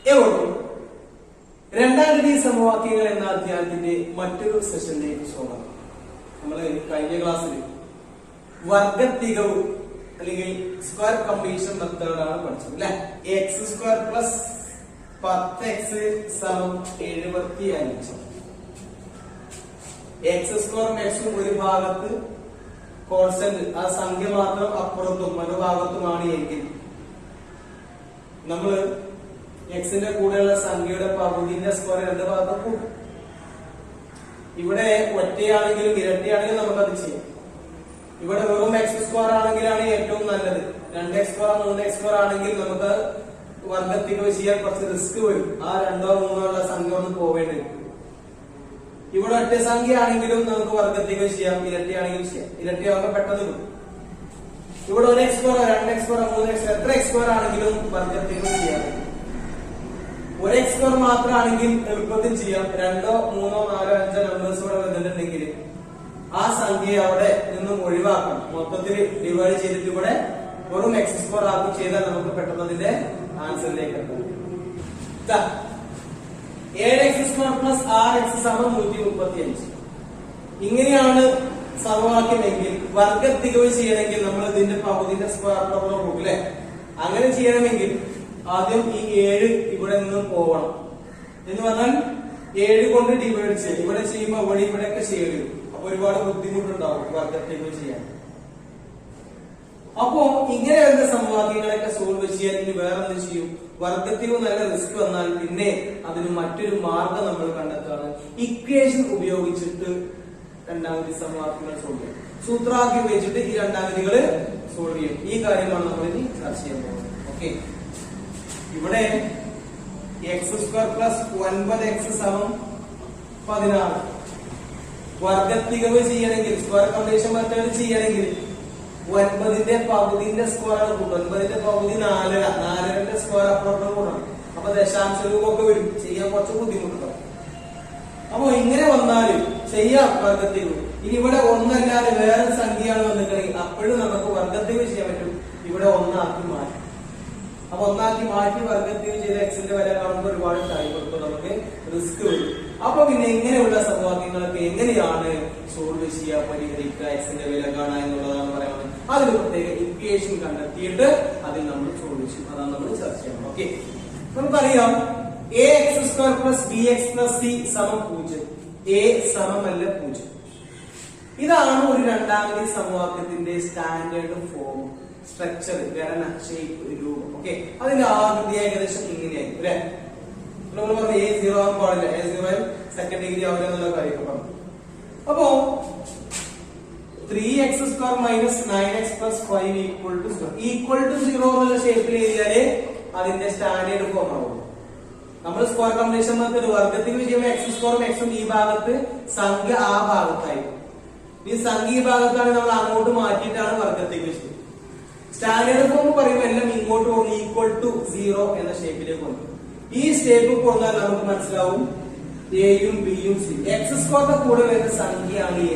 എവിടെ രണ്ടാം ഡിഗ്രി സമവാക്യങ്ങൾ എന്ന അധ്യായത്തിന്റെ മറ്റൊരു സെഷനിലേക്ക് സ്വാഗതം. നമ്മൾ കഴിഞ്ഞ ക്ലാസ്സിൽ വർഗത്തികവ് അല്ലെങ്കിൽ സ്ക്വയർ കംപ്ലീഷൻ മെത്തേഡാണ് പഠിച്ചത് അല്ലെ. എക്സ് സ്ക്വയർ പ്ലസ് 10x സമം 75. എക്സ് സ്ക്വയറും എക്സും ഒരു ഭാഗത്ത് കോൺസ്റ്റന്റ്, ആ സംഖ്യ മാത്രം അപ്പുറത്തും മറുഭാഗത്തുമാണ് എങ്കിൽ നമ്മൾ എക്സിന്റെ കൂടെയുള്ള സംഖ്യയുടെ പകുതിന്റെ സ്ക്വയർ രണ്ട് ഭാഗത്തും കൂട്ടും. ഇവിടെ ഒറ്റയാണെങ്കിലും ഇരട്ടിയാണെങ്കിലും നമുക്കത് ചെയ്യാം. ഇവിടെ വെറും എക്സ് സ്ക്വയർ ആണെങ്കിലാണ് ഏറ്റവും നല്ലത്. 2x സ്ക്വയർ 3x സ്ക്വയർ ആണെങ്കിൽ നമുക്ക് വർഗത്തികവ് ചെയ്യാൻ കുറച്ച് റിസ്ക് വരും. ആ 2ഓ 3ഓ ഉള്ള സംഖ്യ ഒന്ന് പോവേണ്ടി വരും. ഇവിടെ ഒറ്റ സംഖ്യ ആണെങ്കിലും നമുക്ക് വർഗത്തികവ് ചെയ്യാം, ഇരട്ടിയാണെങ്കിലും ചെയ്യാം. ഇരട്ടിയാവുമ്പോൾ പെട്ടെന്ന് കിട്ടും. ഇവിടെ 1x square 2x square 3x എത്ര x സ്ക്വയർ ആണെങ്കിലും വർഗത്തികവ് ചെയ്യാം. 1x സ്ക്വയർ മാത്രമാണെങ്കിൽ എളുപ്പത്തിൽ ചെയ്യാം. 2ഓ 3ഓ 4ഓ 5ഓ നമ്പേഴ്സ് കൂടെ വന്നിട്ടുണ്ടെങ്കിൽ ആ സംഖ്യ അവിടെ നിന്നും ഒഴിവാക്കണം. മൊത്തത്തിൽ ഡിവൈഡ് ചെയ്തിട്ട് ഇവിടെ വെറും എക്സ് സ്ക്വയർ ആക്കും ചെയ്താൽ നമുക്ക് പെട്ടെന്ന് അതിന്റെ ആൻസറിലേക്ക് എത്താം. 7x സ്ക്വയർ പ്ലസ് 6x സമം 135. ഇങ്ങനെയാണ് സമവാക്യമെങ്കിൽ വർഗത്തികവ് ചെയ്യണമെങ്കിൽ നമ്മൾ ഇതിന്റെ പകുതിന്റെ സ്ക്വയർ കൂട്ടും അല്ലെ. അങ്ങനെ ചെയ്യണമെങ്കിൽ ആദ്യം ഈ 7 ഇവിടെ നിന്നും പോകണം. എന്ന് പറഞ്ഞാൽ 7 കൊണ്ട് ഡിവൈഡ് ചെയ്യും. ഇവിടെ ചെയ്യുമ്പോൾ അവിടെ ഇവിടെയൊക്കെ ചെയ്യേണ്ടി വരും. അപ്പൊ ഒരുപാട് ബുദ്ധിമുട്ടുണ്ടാവും വർഗത്തികവ് ചെയ്യാൻ. അപ്പോ ഇങ്ങനെ വരുന്ന സമവാക്യങ്ങളൊക്കെ സോൾവ് ചെയ്യാൻ ഇനി വേറെ എന്ത് ചെയ്യും? വർഗത്തികവ് നല്ല റിസ്ക് വന്നാൽ പിന്നെ അതിന് മറ്റൊരു മാർഗം നമ്മൾ കണ്ടെത്താണ്. ഇക്വേഷൻ ഉപയോഗിച്ചിട്ട് രണ്ടാമത്തെ സമവാക്യങ്ങൾ സോൾവ് ചെയ്യും. സൂത്രാക്യം ഉപയോഗിച്ചിട്ട് ഈ രണ്ടാമതികള് സോൾവ് ചെയ്യും. ഈ കാര്യമാണ് നമ്മൾ ഇനി ചർച്ച ചെയ്യാൻ പോകുന്നത്. ഓക്കെ, ഇവിടെ എക്സ് സ്ക്വയർ പ്ലസ് 9x സമം 16. വർഗത്തികവ് ചെയ്യണമെങ്കിൽ സ്ക്വയർ കംപ്ലീഷൻ മെത്തേഡ് ചെയ്യണമെങ്കിൽ 9ന്റെ പകുതിന്റെ സ്ക്വയർ ആണ് കൂട്ടും. 9ന്റെ പകുതി 4. 4ന്റെ സ്ക്വയർ അപ്പുറത്ത് കൂടണം. അപ്പൊ ദശാംശ രൂപമൊക്കെ വരും. ചെയ്യാൻ കുറച്ച് ബുദ്ധിമുട്ടുണ്ടാവും. അപ്പൊ ഇങ്ങനെ വന്നാലും ചെയ്യാം വർഗത്തികവ്. ഇനി ഇവിടെ ഒന്നല്ലാതെ വേറെ സംഖ്യയാണ് വന്നിട്ടുണ്ടെങ്കിൽ അപ്പോഴും നമുക്ക് വർഗത്തികവ് ചെയ്യാൻ പറ്റും. ഇവിടെ ഒന്നാക്കി മാറ്റും. അപ്പൊ ഒന്നാക്കി മാറ്റി വർഗത്തികവ് ചെയ്ത എക്സിന്റെ വില കാണുമ്പോൾ ഒരുപാട് ടൈം കൊടുക്കും, നമുക്ക് റിസ്ക് വരും. അപ്പൊ പിന്നെ ഇങ്ങനെയുള്ള സമവാക്യങ്ങളൊക്കെ എങ്ങനെയാണ് സോൾവ് ചെയ്യുക, പരിഹരിക്കുക, എക്സിന്റെ വില കാണുക എന്നുള്ളതാണ് പറയുന്നത്. അതിന് പ്രത്യേക ഇക്വേഷൻ കണ്ടെത്തിയിട്ട് അതിൽ നമ്മൾ സോൾവ് ചെയ്യും. അതാണ് നമ്മൾ ചർച്ച ചെയ്യണം. ഓക്കെ, നമുക്കറിയാം ax square plus bx plus c സമം 0. a സമമല്ല 0. ഇതാണ് ഒരു രണ്ടാമത്തെ സമവാക്യത്തിന്റെ സ്റ്റാൻഡേർഡ് ഫോം, സ്ട്രക്ചർ, ഘടന, ഷേപ്പ്, രൂപം. ഓക്കെ, അതിന്റെ ആകൃതി ഏകദേശം ഇങ്ങനെയായിരിക്കും അല്ലെ. നമ്മൾ പറഞ്ഞു a0 ആവാൻ പാടില്ല, a0 സെക്കൻഡ് ഡിഗ്രി ആവില്ല എന്നുള്ള കാര്യമൊക്കെ പറഞ്ഞു. അപ്പോ 3x square minus 9x plus 5 equal to 0 എന്നുള്ള ഷേപ്പിൽ എഴുതിയാലേ അതിന്റെ സ്റ്റാൻഡേർഡ് ഫോം ആവുള്ളൂ. നമ്മൾ സ്ക്വയർ കംപ്ലീഷൻ മെത്തേഡ് വർഗത്തികവ് ചെയ്യുമ്പോൾ എക്സ് സ്ക്വയറും എക്സും ഈ ഭാഗത്ത്, സംഖ്യ ആ ഭാഗത്തായിരിക്കും. ഈ സംഖ്യ ഈ ഭാഗത്താണ് നമ്മൾ അങ്ങോട്ട് മാറ്റിയിട്ടാണ് വർഗത്തികവ് ചെയ്യുന്നത്. സ്റ്റാൻഡേർഡ് ഫോം പറയുമ്പോൾ എല്ലാം ഇങ്ങോട്ട് പോകും, ഈക്വൽ ടു 0 എന്ന ഷേപ്പിലേക്ക് കൊണ്ടു. ഈ സ്റ്റേപ്പ് കൊണ്ടാൽ നമുക്ക് മനസ്സിലാവും എയും ബിയും സി. എക്സ് സ്ക്വയറിന്റെ കൂടെ വരുന്ന സംഖ്യയാണ് എ,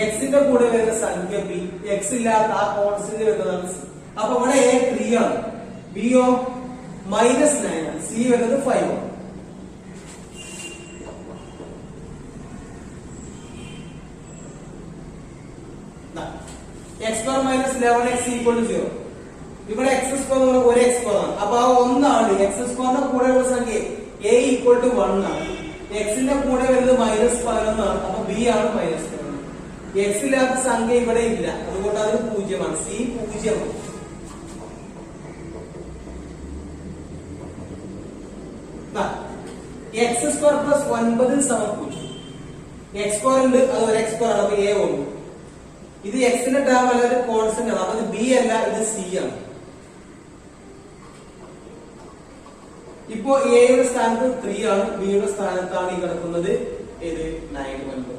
എക്സിന്റെ കൂടെ വരുന്ന സംഖ്യ ബി, എക്സ് ഇല്ലാത്ത ആ കോൺസ്റ്റന്റ് വരുന്നതാണ് സി. അപ്പൊ ഇവിടെ എ 3 ആണ്, ബിയോ -9 ആണ്, സി വരുന്നത് 5 ആണ്. x square minus 11x equal to 0. ഇവിടെ x സ്ക്വയർ ഒരു x സ്ക്വയർ ആണ്. അപ്പൊ ആ 1 ആണ്. x സ്ക്വയറിന്റെ കൂടെയുള്ള സംഖ്യ a ഈക്വൽ ടു 1 ആണ്. x ന്റെ കൂടെ വരുന്നത് -11 ആണ്. അപ്പൊ b ആണ് -11. x ഇല്ലാത്ത സംഖ്യ ഇവിടെ ഇല്ല, അതുകൊണ്ട് അത് 0 ആണ്. c 0 ആണ്. x സ്ക്വയർ പ്ലസ് 9 സമം 0. x സ്ക്വയർ ഉണ്ട്, അത് ഒരു x സ്ക്വയർ ആണ്. അപ്പൊ a 1. ഇത് എക്സിന്റെ ടേം അല്ല, ഒരു കോൺസ്റ്റന്റ് ആണ്. അപ്പൊ ഇത് ബി അല്ല, ഇത് സി ആണ്. ഇപ്പോ എയുടെ സ്ഥാനത്ത് 3 ആണ്, ബിയുടെ സ്ഥാനത്താണ് ഈ കിടക്കുന്നത് ഏത് 9.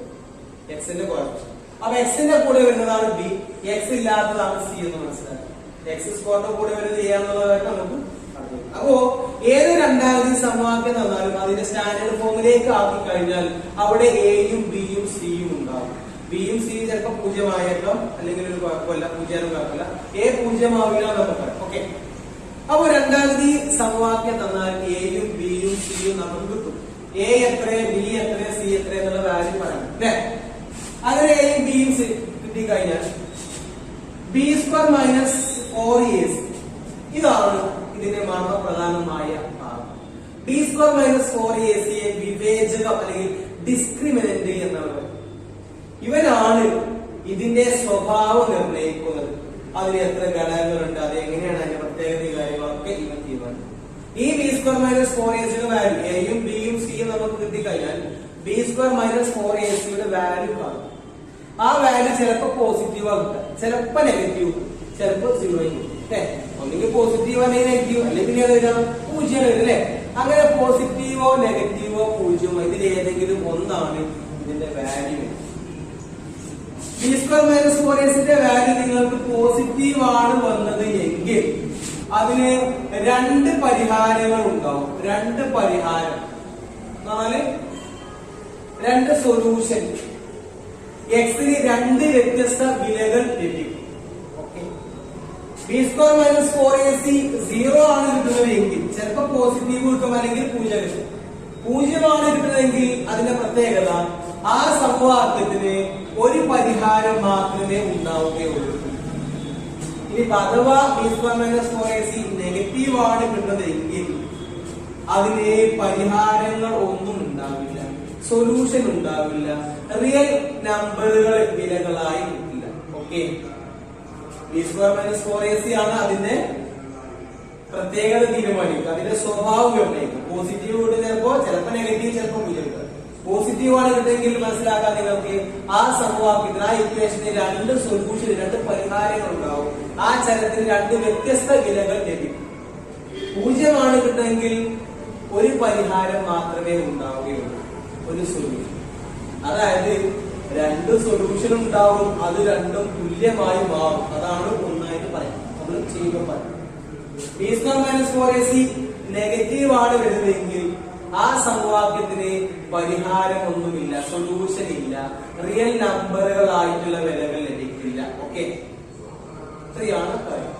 എക്സിന്റെ കോൺസ്റ്റന്റ്. അപ്പൊ എക്സിന്റെ കൂടെ വരുന്നതാണ് ബി, എക്സ് ഇല്ലാത്തതാണ് സി എന്ന് മനസ്സിലാക്കാം. എക്സ് സ്ക്വയറിന്റെ കൂടെ വരുന്നത് എ എന്നുള്ളതായിട്ട് നമുക്ക് അറിയാം. അപ്പോ ഏത് രണ്ടാമത് സമവാക്യം തന്നാലും അതിന്റെ സ്റ്റാൻഡേർഡ് ഫോമിലേക്ക് ആക്കി കഴിഞ്ഞാൽ അവിടെ എയും ബിയും സിയും ഉണ്ടാവും. ബിയും സിയും ചിലപ്പോൾ 0 ആയേക്കാം, അല്ലെങ്കിൽ ഒരു കുഴപ്പമില്ല, 0 കുഴപ്പമില്ല. എ 0 ആവില്ല എന്നൊക്കെ പറയാം. ഓക്കെ, അപ്പൊ രണ്ടാമത് സമവാക്യം തന്നാൽ എയും ബിയും സിയും നമുക്ക് കിട്ടും. എ എത്ര, ബി എത്ര, സി എത്ര എന്നുള്ള വാല്യൂ പറയാം അല്ലെ. അങ്ങനെ എയും ബിയും കിട്ടിക്കഴിഞ്ഞാൽ ബി സ്ക്വയർ മൈനസ് 4ac ഇതാണ് ഇതിന്റെ മർമ്മപ്രധാനമായ ഭാഗം. ബി സ്ക്വയർ മൈനസ് 4ac യെ വിവേചകം അല്ലെങ്കിൽ ഡിസ്ക്രിമിനന്റ് എന്നാണ് പറയുന്നത്. ഇവനാണ് ഇതിന്റെ സ്വഭാവം നിർണ്ണയിക്കുന്നത്. അതിന് എത്ര ഘടകങ്ങളുണ്ട്, അത് എങ്ങനെയാണ് അതിന്റെ പ്രത്യേകത കാര്യങ്ങളൊക്കെ ഇവൻ തീരുമാനിക്കും. ഈ B square minus 4ac value എയും ബിയും സിയും നമുക്ക് കിട്ടിക്കഴിഞ്ഞാൽ B square minus 4ac value കാണും. ആ വാല്യൂ ചിലപ്പോ പോസിറ്റീവ് ആകും, ചിലപ്പോ നെഗറ്റീവ്, ചിലപ്പോ 0 ആയിരിക്കും. ഒന്നെങ്കിൽ പോസിറ്റീവ് അല്ലെങ്കിൽ നെഗറ്റീവ്, അല്ലെങ്കിൽ പിന്നെ ഏതാ 0 വരും അല്ലെ. അങ്ങനെ പോസിറ്റീവോ നെഗറ്റീവോ 0 ഇതിൽ ഏതെങ്കിലും ഒന്നാണ് ഇതിന്റെ value. B square minus 4ac value നിങ്ങൾക്ക് പോസിറ്റീവ് ആണ് വന്നത് എങ്കിൽ അതിന് 2 പരിഹാരങ്ങൾ ഉണ്ടാവും. 2 പരിഹാരം 2 സൊല്യൂഷൻ. എക്സിന് 2 വ്യത്യസ്ത വിലകൾ ലഭിക്കും. ബി സ്ക്വയർ മൈനസ് 4ac 0 ആണ് കിട്ടുന്നത് എങ്കിൽ ചിലപ്പോൾ പോസിറ്റീവ് കിട്ടും, അല്ലെങ്കിൽ 0 കിട്ടും. 0 ആണ് കിട്ടുന്നതെങ്കിൽ അതിന്റെ പ്രത്യേകത ആ സമവാക്യത്തിന് ഒരു പരിഹാരം മാത്രമേ ഉണ്ടാവുകയുള്ളൂ. ഇനി അഥവാ B square minus 4ac negative ആണ് കിട്ടുന്നതെങ്കിൽ അതിന് പരിഹാരങ്ങൾ ഒന്നും ഉണ്ടാവില്ല, സൊല്യൂഷൻ ഉണ്ടാവില്ല, റിയൽ നമ്പറുകൾ വിലകളായി കിട്ടില്ല. Okay, B square minus 4ac ആണ് അതിന്റെ പ്രത്യേകത തീരുമാനിക്കുക, അതിന്റെ സ്വഭാവം നിർണ്ണയിക്കുക. പോസിറ്റീവ് കിട്ടും ചിലപ്പോ നെഗറ്റീവ്, ചിലപ്പോ 0 കിട്ടും. പോസിറ്റീവ് ആണ് കിട്ടുമെങ്കിൽ മനസ്സിലാക്കാൻ നിങ്ങൾക്ക് ആ സമവാക്യത്തിന്, ആ ഇക്വേഷന് 2 സൊല്യൂഷൻ, 2 പരിഹാരങ്ങൾ ഉണ്ടാവും. ആ ചരത്തിന് 2 വ്യത്യസ്ത വിലകൾ ലഭിക്കും. 0 ആണ് കിട്ടുമെങ്കിൽ ഒരു പരിഹാരം മാത്രമേ ഉണ്ടാവുകയുള്ളൂ, ഒരു സൊല്യൂഷൻ. അതായത് 2 സൊല്യൂഷൻ ഉണ്ടാവും, അത് രണ്ടും തുല്യമായി മാറും. അതാണ് ഒന്നായിട്ട് പറയാം, നമ്മൾ ചെയ്യുമ്പോൾ പറയാം. B square minus 4ac negative ആണ് വരുന്നതെങ്കിൽ ആ സമവാക്യത്തിന് പരിഹാരം ഒന്നുമില്ല, സൊല്യൂഷൻ ഇല്ല, റിയൽ നമ്പറുകളായിട്ടുള്ള വിലകൾ ലഭിക്കില്ല. ഓക്കെ, ഇത്രയാണ് കാര്യം.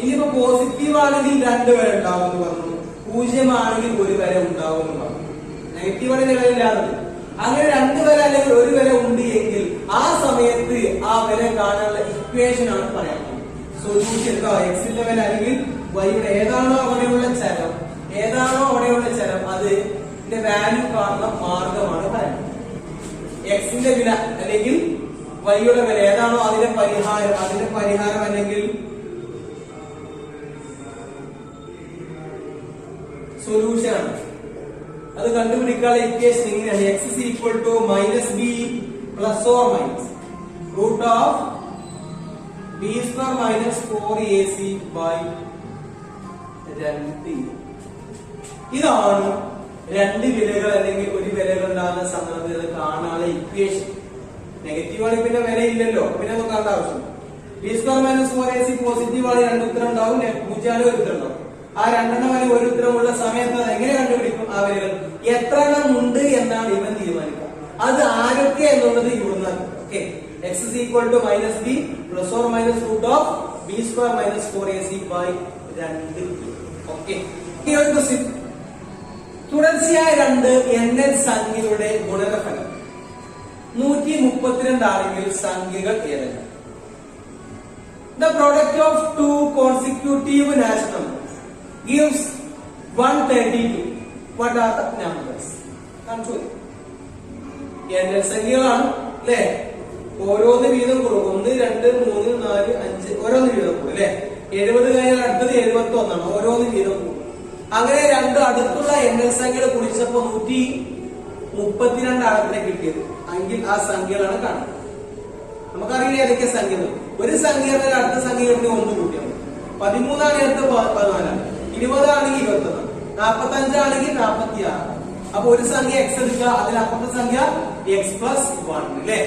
ഇനിയിപ്പോ പോസിറ്റീവ് ആണെങ്കിൽ 2 വരെ ഉണ്ടാവും എന്ന് പറഞ്ഞു, 0 ആണെങ്കിൽ 1 വരെ ഉണ്ടാവും എന്ന് പറഞ്ഞു. നെഗറ്റീവ് ആണെങ്കിൽ വില ഇല്ലാതെ അങ്ങനെ 2 വരെ അല്ലെങ്കിൽ 1 വരെ ഉണ്ട് എങ്കിൽ ആ സമയത്ത് ആ വില കാണാനുള്ള ഇക്വേഷൻ ആണ് പറയാൻ പോകുന്നത്. സൊല്യൂഷൻ എക്സിന്റെ വില അല്ലെങ്കിൽ വൈയുടെ ഏതാണോ അവിടെയുള്ള ചരം, അതിന്റെ വാല്യൂ കാണുന്ന മാർഗമാണ് പറയുന്നത്. എക്സിന്റെ വില അല്ലെങ്കിൽ വൈയുടെ വില ഏതാണോ അതിന്റെ പരിഹാരം അല്ലെങ്കിൽ സൊല്യൂഷൻ ആണ്. അത് കണ്ടുപിടിക്കാനുള്ള ഇക്വേഷൻ ഇങ്ങനെയാണ്: x is equal to -b plus or minus root of b square minus 4ac by 2. ഇതാണ് 2 വിലകൾ അല്ലെങ്കിൽ ഒരു വിലകൾ ഉണ്ടാകുന്ന സന്ദർഭത്തിൽ കാണാനുള്ള ഇക്വേഷൻ. നെഗറ്റീവ് ആണെങ്കിൽ പിന്നെ വില ഇല്ലല്ലോ, പിന്നെ നമുക്ക് കാണേണ്ട ആവശ്യം. B square minus 4ac positive ആണ്, 2 ഉത്തരം ഉണ്ടാവും, 0 ആണ് 1 ഉത്തരം ഉണ്ടാവും. ആ 2 വരെ 1 ഉത്തരമുള്ള സമയത്ത് എങ്ങനെ കണ്ടുപിടിക്കും? ആ വിലകൾ എത്ര എണ്ണം ഉണ്ട് എന്നാണ് ഇവൻ തീരുമാനിക്കുക. അത് ആരൊക്കെ എന്നുള്ളത് ഇവിടുന്ന്. Okay, x is equal to -b plus or minus root of b square minus 4ac by 2. Okay, തുടർച്ചയായ 2 NN സംഖ്യകളുടെ ഗുണനഫലം 132 ആണെങ്കിൽ സംഖ്യകൾ ഏതെല്ലാം? The product of 2 consecutive natural numbers gives 132. What are the numbers? NN സംഖ്യകളാണ് അല്ലെ, ഓരോന്ന് വീതം കൂടും. 1 2 3 4 5 ഓരോന്ന് വീതം കൂടും അല്ലെ. 70 കഴിഞ്ഞാൽ അടുത്തത് 71 ആണ്, ഓരോന്ന് വീതം കൂടും. അങ്ങനെ 2 അടുത്തുള്ള NN സംഖ്യകൾ കുറിച്ചപ്പോ 132 ആളത്തിനെ കിട്ടിയത് എങ്കിൽ ആ സംഖ്യകളാണ് കാണുന്നത്. നമുക്കറിയില്ല ഏതൊക്കെ സംഖ്യ. ഒരു സംഖ്യ അടുത്ത സംഖ്യ 1 കൂട്ടിയാണ്. 13 ആണ് അടുത്ത 14ആണ്, 20 ആണെങ്കിൽ 21, 45 ആണെങ്കിൽ 46. അപ്പൊ ഒരു സംഖ്യ x എടുക്കുക, അതിനപ്പുറത്തെ സംഖ്യ x plus 1 അല്ലെ,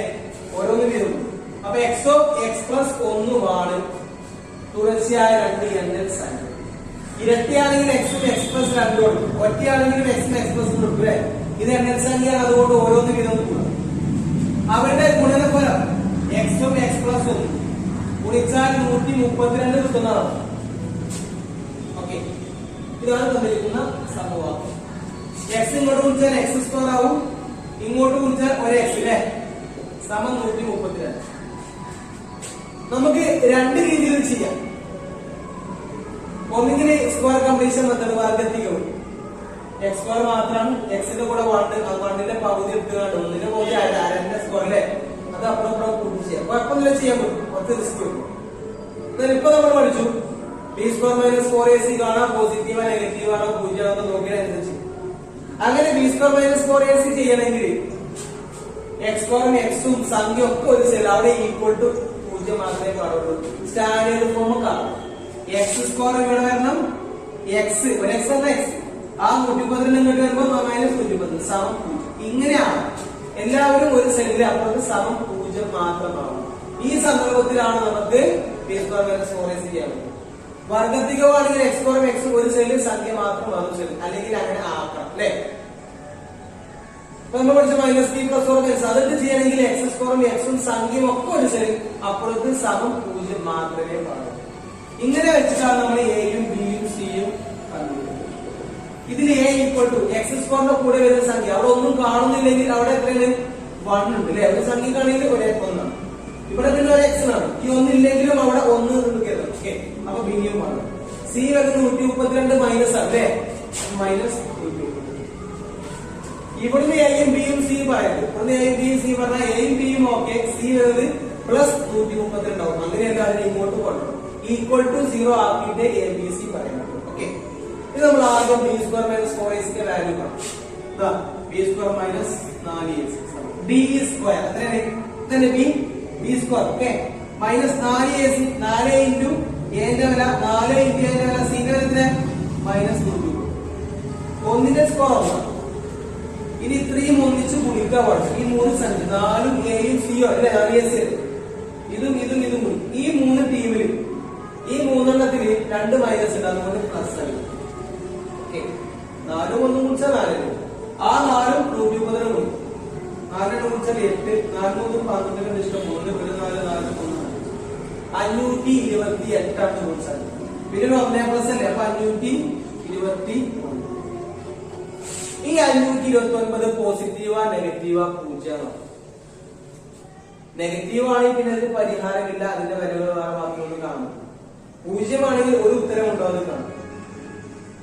ഓരോന്ന് വീതം. അപ്പൊ x plus 1 തുടർച്ചയായ 2 NN സംഖ്യ. ഇരട്ടിയാണെങ്കിൽ x plus 2 കൊടുക്കും, ഒറ്റയാണെങ്കിലും x plus കൊടുക്കും അല്ലെ. ഇത് NN സംഖ്യയാണ്, അതുകൊണ്ട് ഓരോന്ന് വീതം കൂടും. അവരുടെ ഗുണനഫലം x plus 1 ഗുണിച്ചാൽ 132 കിട്ടുന്നതാണ്. ഇതാണ് തന്നിരിക്കുന്ന സമവാക്യം. എക്സ് ഇങ്ങോട്ട് കുറിച്ചാൽ എക്സ് സ്ക്വയർ ആവും, ഇങ്ങോട്ട് കുറിച്ചാൽ ഒരു എക്സ് അല്ലേ, സമം 132. നമുക്ക് രണ്ട് രീതിയിൽ ചെയ്യാം. ഒന്നുകിൽ സ്ക്വയർ കംപ്ലീഷൻ മെത്തേഡ്, വർഗത്തിക്കും എക്സ് സ്ക്വയർ മാത്രമാണ്, എക്സിന്റെ കൂടെ 1ന്റെ പകുതി എടുത്തുകൊണ്ട് 1ന്റെ പകുതി അരന്റെ സ്ക്വയർ അല്ലേ, അത് അപ്പുറം കൂട്ടി ചെയ്യാം. കുഴപ്പമൊന്നുമില്ല, ചെയ്യാൻ പറ്റും, കുറച്ച് റിസ്ക് കിട്ടും. ഇപ്പൊ നമ്മൾ പഠിച്ചു ബി സ്ക്വയർ മൈനസ് 4ac കാണാം, പോസിറ്റീവോ നെഗറ്റീവ് ആണോ പൂജ്യമാണോ നോക്കിയതനുസരിച്ച്. അങ്ങനെ ബി സ്ക്വയർ മൈനസ് 4ac ചെയ്യണമെങ്കിൽ എക്സ് സ്ക്വയറും എക്സും സംഖ്യ ഒക്കെ ഒരു സെൽ അവിടെ ഈക്വൽ ടു 0 മാത്രമേ പാടുള്ളൂ. സ്റ്റാൻഡേർഡ് ഫോം കാണും. എക്സ് സ്ക്വയർ ഇവിടെ വരണം, എക്സ് ഒരു എക്സ് എന്ന എക്സ്, ആ 132 ഇങ്ങോട്ട് വരുമ്പോ മൈനസ് 132 സമം 0. ഇങ്ങനെയാണ് എല്ലാവരും ഒരു സെല്ലിൽ അപ്പുറത്ത് സമം 0 മാത്രമാണ്. ഈ സന്ദർഭത്തിലാണ് നമുക്ക് ബി സ്ക്വയർ മൈനസ് 4ac ചെയ്യാൻ പറ്റും. വർഗത്തികമാണെങ്കിൽ എക്സ് സ്ക്വയറും എക്സും ഒരു സെല്ലിൽ സംഖ്യ മാത്രം വരും സെല്ലിൽ, അല്ലെങ്കിൽ അങ്ങനെ ആക്കണം അല്ലെ. നമ്മൾ പഠിച്ച മൈനസ് ബി പ്ലസ് 4 മൈനസ് അതൊക്കെ ചെയ്യണമെങ്കിൽ എക്സ് സ്ക്വയറും എക്സും സംഖ്യയും ഒക്കെ ഒരു സെല്ലിൽ അപ്പുറത്ത് സമം 0 മാത്രമേ പാടുള്ളൂ. ഇങ്ങനെ വെച്ചിട്ടാണ് നമ്മൾ എയും ബിയും സിയും കണ്ടുപിടിക്കുന്നത്. ഇതിൽ എ ഈക്വൽ ടു എക്സ് സ്ക്വയറിന്റെ കൂടെ വരുന്ന സംഖ്യ അവിടെ ഒന്നും കാണുന്നില്ലെങ്കിൽ അവിടെ എത്രയാണ് 1 ഉണ്ട് അല്ലെ, ഒരു സംഖ്യക്കാണെങ്കിൽ ഒരേ 1 ആണ്. ഇവിടെ തന്നെ ഒരു എക്സ് ആണ്, ഈ ഒന്നില്ലെങ്കിലും അവിടെ 1 കയറും. ഓക്കെ, അപ്പൊ ബിയും ആണ്. സി വരുന്നത് 132 മൈനസ് ആണ് അല്ലെ, മൈനസ് 132. ഇവിടുന്ന് എയും ബിയും സിയും പറയുന്നത്, ഇവിടുന്ന് എയും ബിയും സി പറഞ്ഞാൽ എയും ബിയും ഓക്കെ, സി വരുന്നത് പ്ലസ് 132 ആവും. അങ്ങനെയല്ല അതിനെ ഇങ്ങോട്ട് കൊണ്ടുപോകും, ഈക്വൽ ടു 0 ആക്കിയിട്ട് എ ബി സി പറയുന്നത്. ഓക്കെ, ഇത് നമ്മൾ ആദ്യം B square minus 4ac value കാണാം. B square minus 4ac B square എത്രയാണ്, B square okay minus 4ac, 4 into എന്റെ വില 4 ഇൻറ്റു എന്റെ വില സിന്റെ വില എത്ര മൈനസ് 100. ഒന്നിന്റെ സ്ക്വയർ 1. ഇനി ഇത്രയും ഒന്നിച്ച് ഗുണിക്കാൻ പാടില്ല. ഈ 3 സംഖ്യ 4ഉം എയും സിയോ അല്ലെ, 4ac ഇതും കൂടി ഈ 3 ടീമിൽ ഈ 3 2 മൈനസ് ഉണ്ട്, അതുകൊണ്ട് പ്ലസ് ആണ്. ഓക്കെ, 4 1 കുറിച്ചാൽ 4, ആ 4ഉം 130 കൂടി 4 കുറിച്ചാൽ 8, 4 3 12 ഇഷ്ടം 3 4 4 528 ആണ് കുറിച്ചാൽ. പിന്നെ 1 പ്ലസ് അല്ലേ, അപ്പൊ 521. ഈ 529 പോസിറ്റീവാ നെഗറ്റീവാ 0. നെഗറ്റീവ് ആണെങ്കിൽ പിന്നെ അതിന് പരിഹാരമില്ല, അതിന്റെ വിലകൾ വേറെ ബാക്കിയൊന്നും കാണും. 0 ആണെങ്കിൽ ഒരു ഉത്തരം ഉണ്ടാവുന്നത് കാണും.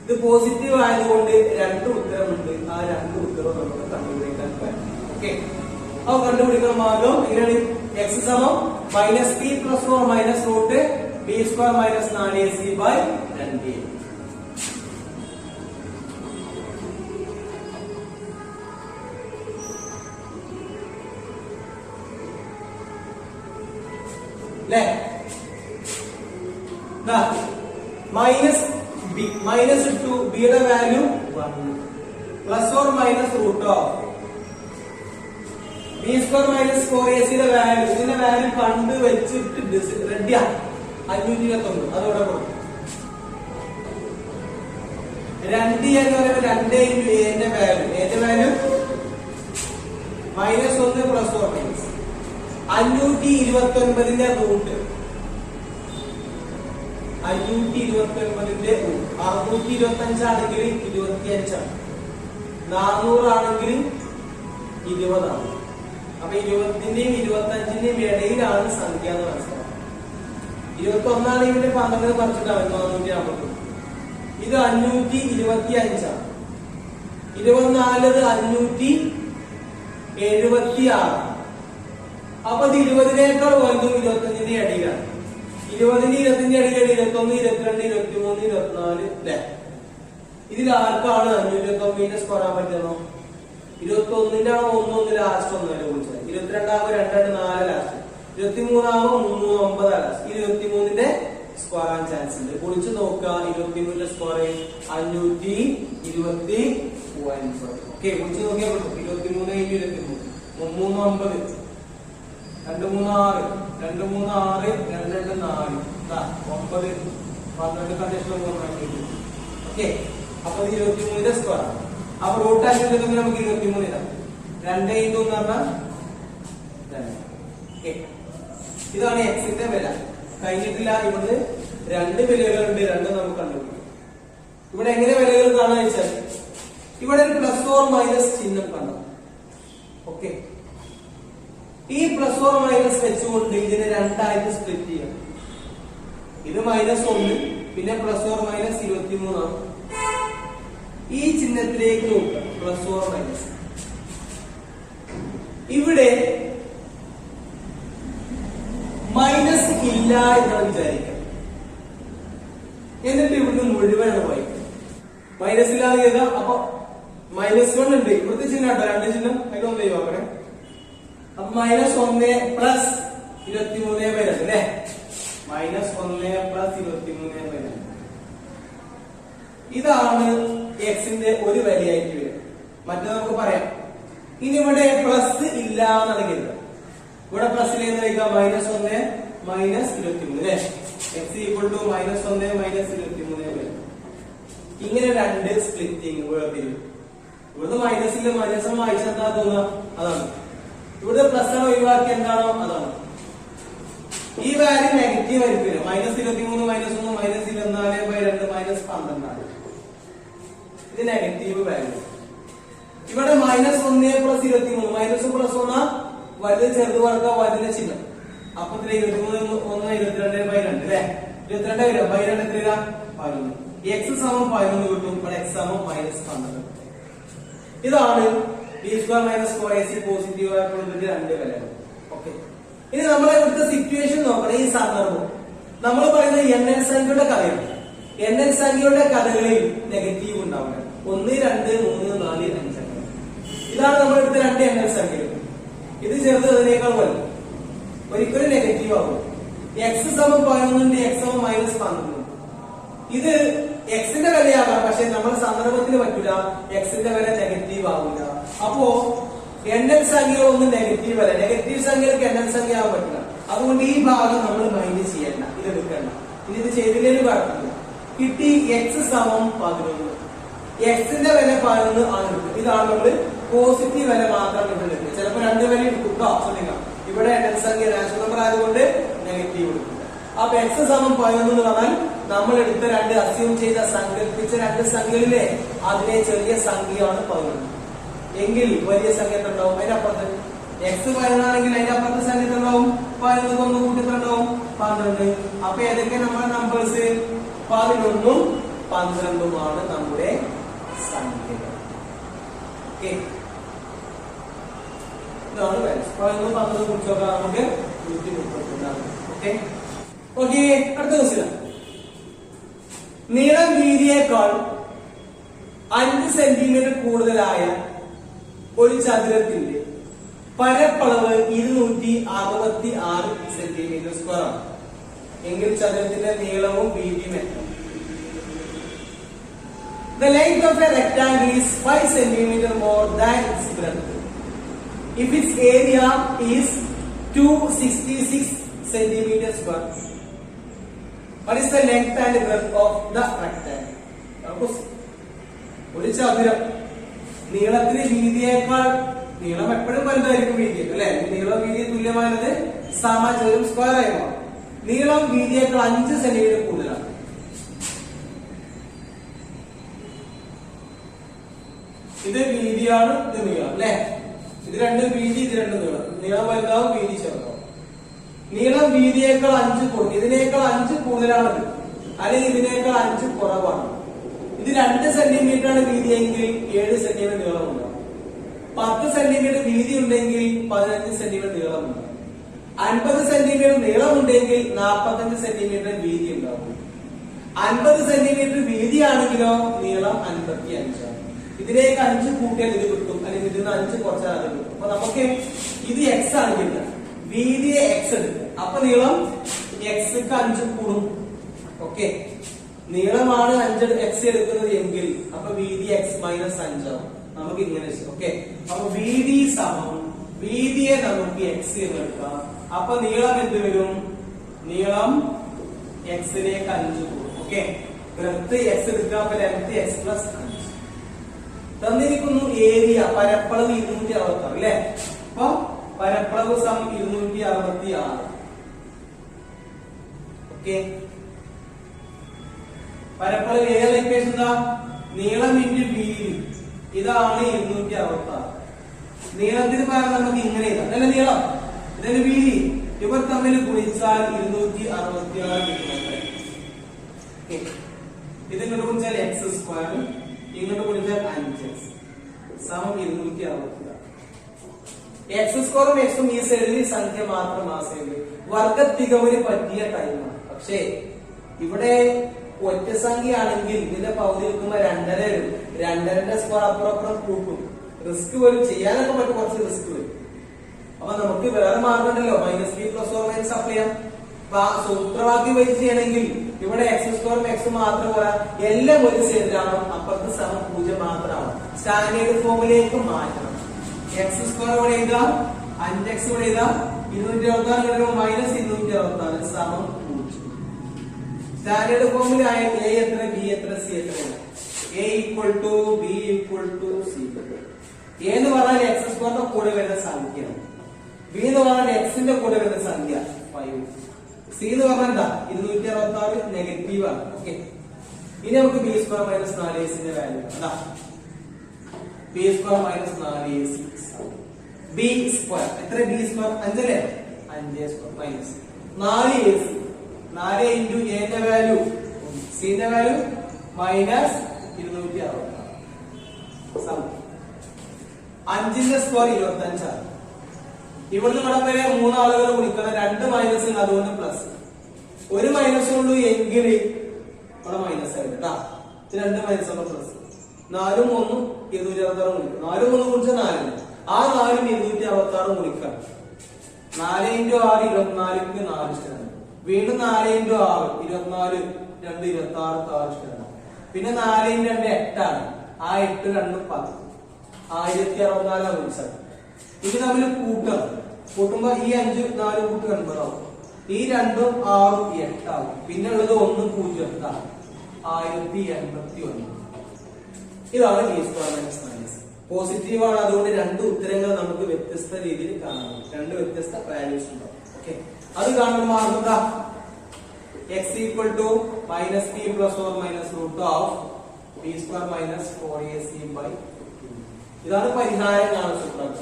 ഇത് പോസിറ്റീവ് ആയതുകൊണ്ട് 2 ഉത്തരമുണ്ട്, ആ 2 ഉത്തരവും നമുക്ക് കണ്ടുപിടിക്കാൻ പറ്റും. ഓക്കെ, അപ്പൊ കണ്ടുപിടിക്കുന്ന മാർഗം എങ്ങനെയാണ്, എക്സ് സമം minus p plus 4 minus root b square minus 4ac by 2a. Minus 2 ബിയുടെ value 1 plus or minus root of b square minus 4ac value, ഇതിന്റെ വാല്യൂ കണ്ടു വെച്ചിട്ട് റെഡിയാ 529 അതോടെ കൊടുക്കും. 2 എന്ന് പറയുമ്പോൾ 2 ഇൻറ്റു എന്റെ value minus 1 plus or minus 529ന്റെ റൂട്ട് 529ന്റെ 625 ആണെങ്കിൽ 25 ആണ്, 400 ആണെങ്കിൽ 20 ആണ്. അപ്പൊ 20ന്റെയും 25ന്റെയും ഇടയിലാണ് സംഖ്യ എന്ന് മനസ്സിലാക്കാം. 21 ആണെങ്കിൽ 12 കുറച്ചിട്ടാണ് 450. ഇത് 525 ആണ്. 24 576. അപ്പൊ ഇത് 20നേക്കാൾ വലുതും 25ന്റെ ഇടയിലാണ്. 20ന്റെ 25ന്റെ ഇടയിലാണ് 21 22 23 24 അല്ലെ. ഇതിൽ ആർക്കാണ് 529 സ്ക്വയർ ആവാൻ പറ്റുന്നോ? 21ന്റെ ആണോ 1 ലാസ്റ്റ് 1 വരെ വിളിച്ചത്, 22 ആകുമ്പോൾ 2 4 ലാസ്റ്റ്, 23 ആകുമ്പോൾ 3 9 ലാസ്റ്റ്. 23ന്റെ സ്ക്വയർ ആവാൻ ചാൻസ് ഉണ്ട്. കുറിച്ച് നോക്കുക, 23ന്റെ സ്ക്വയർ 520. ഓക്കെ, കുറിച്ച് നോക്കിയാൽ പറ്റും. 23 23 3 9 2 3 6 2 3 6 2 2 4 9 12 കണ്ടീഷൻ. ഓക്കെ, അപ്പൊ 23ന്റെ സ്ക്വയർ. അപ്പൊ റൂട്ട് ആയിട്ട് നമുക്ക് 23 ഇടാം. 2 ഇൻറ്റു എന്ന് പറഞ്ഞാൽ 2. ഓക്കെ, ഇതാണ് എക്സിന്റെ വില. കഴിഞ്ഞിട്ടില്ല, ഇവിടുന്ന് 2 വിലകളുണ്ട്, 2 നമുക്ക് കണ്ടുപിടിക്കും. ഇവിടെ എങ്ങനെ വിലകൾ കാണാൻ വെച്ചാൽ ഇവിടെ ഒരു പ്ലസ് ഓർ മൈനസ് ചിഹ്നം കാണാം. ഓക്കെ, ഈ പ്ലസ് ഓർ മൈനസ് വെച്ചുകൊണ്ട് ഇതിനെ രണ്ടായിട്ട് സ്പ്ലിറ്റ് ചെയ്യാം. ഇത് -1 പിന്നെ പ്ലസ് ഓർ മൈനസ് 23 ആണ്. ഈ ചിഹ്നത്തിലേക്ക് നോക്കുക, പ്ലസ് ഓർ മൈനസ്. ഇവിടെ മൈനസ് ഇല്ല എന്നാണ് വിചാരിക്കുക. എന്നിട്ട് ഇവിടുന്ന് മുഴുവനാണ് വായിക്കുക. മൈനസ് ഇല്ലാതെ ചെയ്ത അപ്പൊ -1 ഉണ്ട്. ഇവിടുത്തെ ചിഹ്നം കേട്ടോ, രണ്ട് ചിഹ്നം അതിലൊന്ന് ഒഴിവാക്കണേ. അപ്പൊ -1 പ്ലസ് 23/2 അല്ലേ? -1 പ്ലസ് 23/2 ഇതാണ് എക്സിന്റെ ഒരു വിലയായിട്ട് വരിക. മറ്റേ നമുക്ക് പറയാം. ഇനി ഇവിടെ പ്ലസ് ഇല്ല എന്നാണ് കരുതുക. ഇവിടെ പ്ലസിലേന്ന് വയ്ക്കുക -1 -23 അല്ലേ? X equal to -1 -23. ഇങ്ങനെ രണ്ട് സ്പ്ലിറ്റിംഗ് വേർതിരിവ്. ഇവിടുന്ന് മൈനസിന്റെ മൈനസ് വായിച്ചാൽ എന്താ തോന്നുക? അതാണ്. ഇവിടെ പ്ലസ് ആണ് ഒഴിവാക്കി എന്താണോ അതാണ്. ഈ വാല്യൂ നെഗറ്റീവ് ആയിരിക്കും. -23 -1 -24/2 -12 ഇത് നെഗറ്റീവ് വാല്യൂ. ഇവിടെ -1 + 23 -ഉം +1 വലുത് ചെറുത് വർക്ക വലുതിന്റെ ചിഹ്നം. അപ്പൊ 23 1 22/2 അല്ലേ? 22/2 എത്രയാ? 11. x സമം 11 കിട്ടും. ഇവിടെ x സമം -12. ഇതാണ് b² - 4ac പോസിറ്റീവ് ആയിട്ടുള്ള രണ്ട് വിലകൾ. ഓക്കെ, ഇനി നമ്മളെ ഇവിടുത്തെ സിറ്റുവേഷൻ നോക്കണം. ഈ സന്ദർഭം നമ്മൾ പറയുന്നത് എണ്ണൽ സംഖ്യയുടെ കഥയാണ്. എണ്ണൽ സംഖ്യയുടെ കഥകളിൽ നെഗറ്റീവ് ഉണ്ടാവില്ല. 1 2 3 4 5. ഇതാണ് നമ്മൾ എടുത്ത രണ്ട് എണ്ണൽ സംഖ്യകൾ. ഇത് ചെറുത് അതിനേക്കാൾ വലുത്. ഒരിക്കലും നെഗറ്റീവ് ആകും. x സമം 11 ഉണ്ട്, x സമം -12. ഇത് എക്സിന്റെ വിലയാകാം, പക്ഷെ നമ്മുടെ സന്ദർഭത്തിന് പറ്റില്ല. എക്സിന്റെ വില നെഗറ്റീവ് ആവില്ല. അപ്പോ എണ്ണൽ സംഖ്യകളൊന്നും നെഗറ്റീവ് അല്ല. നെഗറ്റീവ് സംഖ്യകൾക്ക് എണ്ണൽ സംഖ്യ ആവാൻ പറ്റില്ല. അതുകൊണ്ട് ഈ ഭാഗം നമ്മൾ മൈൻഡ് ചെയ്യണ്ട, ഇത് എടുക്കണ്ട. ഇനി ഇത് ചെയ്തില്ലേലും കുഴപ്പമില്ല. കിട്ടി x സമം 11. എക്സിന്റെ വില 11 ആണ് കിട്ടും. ഇതാണ് നമ്മൾ പോസിറ്റീവ് വില മാത്രം കിട്ടുന്നത്. ചിലപ്പോൾ രണ്ട് വില എടുക്കും. ശ്രദ്ധിക്കാം, ഇവിടെ എണ്ണൽ സംഖ്യ നാച്ചുറൽ നമ്പർ ആയതുകൊണ്ട് നെഗറ്റീവ് എടുക്കും. അപ്പൊ x സമം 11 എന്ന് പറഞ്ഞാൽ നമ്മൾ എടുത്ത രണ്ട് അസ്യൂം ചെയ്ത സങ്കല്പിച്ച രണ്ട് സംഖ്യകളിലെ അതിലെ ചെറിയ സംഖ്യയാണ് 11. എങ്കിൽ വലിയ സംഖ്യ ഉണ്ടാവും അതിനപ്പുറത്ത്. x 11 ആണെങ്കിൽ അതിന്റെ അപ്പുറത്തെ സംഖ്യ ഉണ്ടാവും 11 ഒന്ന് കൂട്ടിട്ടുണ്ടാവും 12. അപ്പൊ ഏതൊക്കെ നമ്മുടെ നമ്പേഴ്സ്? 11ഉം 12ഉമാണ് നമ്മുടെ സംഖ്യകൾ. ഓക്കെ, ഇതാണ് 11 12 കുറിച്ചൊക്കെ നമുക്ക് 132. ഓക്കെ ഓക്കെ, അടുത്ത ക്വസ്റ്റ്യൻ. നീളം വീതിയേക്കാൾ 5 സെന്റിമീറ്റർ കൂടുതലായ ഒരു ചതുരത്തിന്റെ പരപ്പളവ് 266 സെന്റിമീറ്റർ സ്ക്വയർ ആണ്. എങ്കിൽ ചതുരത്തിന്റെ നീളവും വീതിയും എത്ര? The length of a rectangle is 5 centimeter more than its breadth. If its area is 266 centimeters square, what is the length and breadth of the rectangle? ഒരു ചതുരം നീളത്തിന് വീതിയേക്കാൾ, നീളം എപ്പോഴും വലുതായിരിക്കും വീതിയേക്കാൾ അല്ലെ? നീളം വീതി തുല്യമായത് ചതുരം സ്ക്വയർ ആയി മാറും. നീളം വീതിയേക്കാൾ 5 സെന്റിമീറ്റർ കൂടുതലാണ്. ഇത് വീതിയാണ്, ഇത് നീളം അല്ലെ? ഇത് രണ്ടും വീതി, ഇത് രണ്ടും നീളം. നീളം വലുതാവും, വീതി ചെറുതാവും. നീളം വീതിയേക്കാൾ 5 കൂടുതൽ, ഇതിനേക്കാൾ 5 കൂടുതലാണത്, അല്ലെങ്കിൽ ഇതിനേക്കാൾ 5 കുറവാണ്. ഇത് 2 സെന്റിമീറ്റർ ആണ് വീതിയെങ്കിൽ 7 സെന്റിമീറ്റർ നീളമുണ്ടാവും. 10 സെന്റിമീറ്റർ വീതി ഉണ്ടെങ്കിൽ 15 സെന്റിമീറ്റർ നീളമുണ്ടാവും. 50 സെന്റിമീറ്റർ നീളമുണ്ടെങ്കിൽ 45 സെന്റിമീറ്റർ വീതി ഉണ്ടാവും. 50 സെന്റിമീറ്റർ വീതിയാണെങ്കിലോ നീളം 55 ആണ്. ഇതിലേക്ക് 5 കൂട്ടിയാൽ ഇത് കിട്ടും, അല്ലെങ്കിൽ ഇതിന് 5 കുറച്ചാൽ അത് കിട്ടും. അപ്പൊ നമുക്ക് ഇത് x ആണ് കിട്ടുക, വീതിയെ x എടുക്കുക. അപ്പൊ നീളം x ക്ക് 5 കൂടും. ഓക്കെ, നീളമാണ് 5 x എടുക്കുന്നത് എങ്കിൽ അപ്പൊ വീതി x - 5 ആവും. നമുക്ക് ഇങ്ങനെ. ഓക്കെ, അപ്പൊ വീതി സമം വീതിയെ നമുക്ക് x എന്ന് എടുക്കാം. അപ്പൊ നീളം എന്ത് വരും? നീളം x ലേക്ക് 5 കൂടും. ഓക്കെ, ബ്രെഡ്ത്ത് x എടുക്കുക. അപ്പൊ ലെങ്ത് x + 5. തന്നിരിക്കുന്നു ഏരിയ, പരപ്പളവ് 266 അല്ലെ? അപ്പൊ പരപ്പളവ് സമം 266. ഓക്കെ, പരപ്പളവ് ഏത് ഇക്വേഷൻ എന്താ? നീളം ഇൻറ്റു വീതി. ഇതാണ് 266. നീളത്തിന് പകരം നമുക്ക് ഇങ്ങനെ ഇതാ, അതല്ല നീളം, ഇതിന്റെ വീതി. ഇവർ തമ്മിൽ ഗുണിച്ചാൽ 266 കിട്ടും. ഇതിങ്ങോട്ട് ഗുണിച്ചാൽ x², ഇങ്ങോട്ട് ഗുണിച്ചാൽ 5x സമം 266. x² x ഈ സൈഡിൽ സംഖ്യ മാത്രം ആ സൈഡിൽ വർഗത്തികവിന് പറ്റിയ ടൈമാണ്. പക്ഷേ ഇവിടെ ഒറ്റ സംഖ്യ ആണെങ്കിൽ ഇതിന്റെ പകുതി വെക്കുമ്പോ 2.5 വരും. 2.5ന്റെ സ്ക്വയർ അപ്പുറം കൂട്ടും. റിസ്ക് വരും, ചെയ്യാനൊക്കെ പറ്റും, കുറച്ച് റിസ്ക് വരും. അപ്പൊ നമുക്ക് വേറെ മാർഗം ഉണ്ടല്ലോ, -b+or- അപ്ലൈ ചെയ്യാം. സൂത്രവാക്യം വെച്ച് ചെയ്യണമെങ്കിൽ ഇവിടെ x² x മാത്രം പോരാ, എല്ലാം ഒരു സൈഡിലാണ്, അപ്പുറത്ത് സമം 0 മാത്രമാണ്. സ്റ്റാൻഡേർഡ് ഫോമിലേക്ക് മാറ്റണം. x² ഇവിടെ എഴുതാ, 5x ഇവിടെ എഴുതാ, 266 -266 സമം 0. സ്റ്റാൻഡേർഡ് ഫോമിൽ a എത്ര, b എത്ര, c എത്ര? a = b = c. a എന്ന് പറഞ്ഞാൽ x² കൂടെ വരുന്ന സംഖ്യയാണ്. b എന്ന് പറഞ്ഞാൽ x ന്റെ കൂടെ വരുന്ന സംഖ്യ 5. c എന്ന് പറഞ്ഞാൽ എന്താ? 266 നെഗറ്റീവ് ആണ്. ഓക്കെ, ഇനി നമുക്ക് b² - 4ac ന്റെ വാല്യൂ അതാ. b² - 4ac b² എത്ര? b² 5 അല്ലേ? 5a² minus 4ac. 4 into a ന്റെ വാല്യൂ, c ന്റെ വാല്യൂ -266 സമം 5ന്റെ സ്ക്വയർ 25 ആണ്. ഇവിടുന്ന് ഇവിടെ വരെ 3 ആളുകൾ ഗുണിക്കണം. 2 മൈനസ് ഉണ്ട്, അതുകൊണ്ട് പ്ലസ്. ഒരു മൈനസ് ഉള്ളൂ എങ്കിൽ ഇവിടെ മൈനസ് ആയിട്ട് കേട്ടാ. 2 മൈനസ് ഉള്ള പ്ലസ്. 4ഉം 1ഉം 266 ഗുണിക്കണം. 4ഉം 1 ഗുണിച്ചാൽ 4. ആ 4ഉം 266 ഗുണിക്കണം. 4 × 6 24ക്ക് 4 ഇഷ്ടമാണ്. വീണ്ടും 4 × 6 24, 2 26 ഇഷ്ടമാണ്. പിന്നെ 4 × 2 8 ആണ്. ആ 8 2 10, 1064 ഗുണിച്ചാൽ. ഇത് തമ്മിൽ കൂട്ടണം. കൂട്ടുമ്പോ ഈ 5 4 കൂട്ട് 9 ആവും. ഈ 2ഉം 6ഉം 8 ആവും. പിന്നെ ഉള്ളത് 1 0 8 1081. ഇതാണ് b² - 4ac. പോസിറ്റീവ് ആണ്, അതുകൊണ്ട് 2 ഉത്തരങ്ങൾ നമുക്ക് വ്യത്യസ്ത രീതിയിൽ കാണാം. 2 വ്യത്യസ്ത വാല്യൂസ് ഉണ്ടാവും. ഓക്കെ, അത് കാണുന്ന മാർഗം എന്താ? x = -b + or - √b² - 4ac/2. ഇതാണ് പരിഹാരം കാണുന്നത്,